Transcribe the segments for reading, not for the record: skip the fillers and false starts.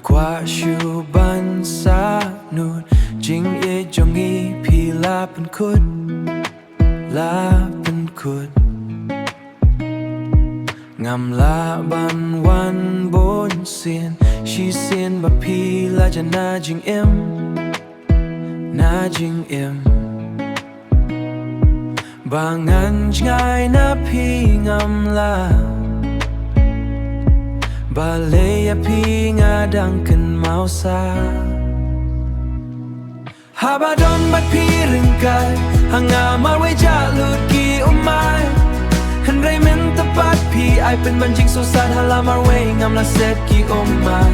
qua siêu ban xa nụt chính ye trong nghi pi la pen kut ngam la ban wan bon xiên she xiên ba pi la cha na jing em ba ngan ngai na pi ngam la ba le ya pi nga dang kan mau sa ha ba don ba pi ring kai hanga ma we ja lut ki umai han rai men ta pat pi ai pen ban jing so sad hala mar we ngam la set ki umai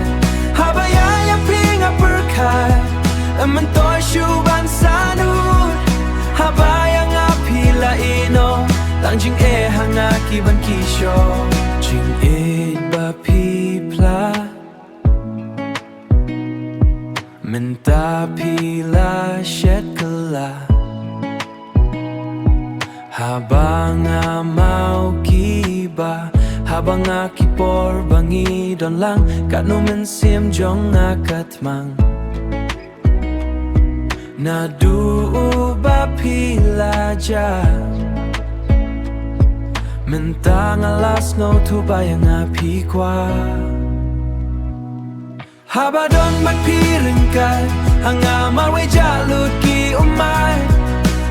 ha ba ya pi nga per kai man toy shu ban sa nu ha ba ya nga pi la ino tang jing hanga ki ban ki sho jing ba pi pla Minta pila shed kala Habang mau kiba Habang akipor bangi don lang Kano men sim jong akatmang Nadu ba pila ja Minta ngalas no tu bayang api kwa Haba don bat pi ring kai hanga ma we ja lut ki umai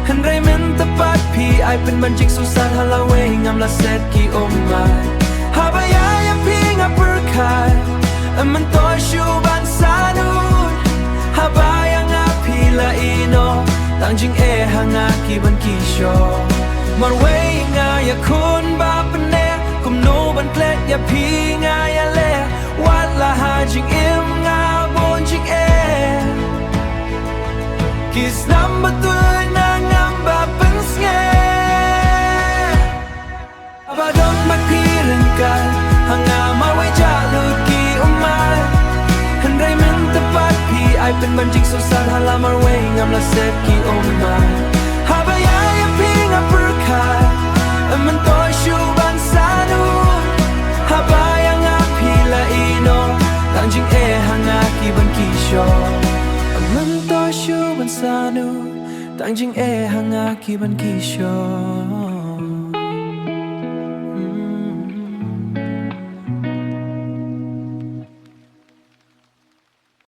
han rai men ta pat pi ai pen ban jing su san hala we ngam la set ki umai haba ya pi nga per kai man toy shu ban sa nu haba ya nga pi la ino tang jing hanga ki ban ki sho mar we nga ya kun ba pen ne kum no ban plet ya pi nga ya le wat la ha jing Kis number tuloy na ngamba pansnge Abadon magpiring ka Hanga maway jalud ki umay Handray men tapat pi ay penbanjing susan halamar way ngam la set ki umay Habayaya pi nga perkay Aman toy shuban sanu Habaya nga pi la ino Tangjing hanga ki ban kisyo Aman toy shuban sanu Tang jing hanga ki ban ki sho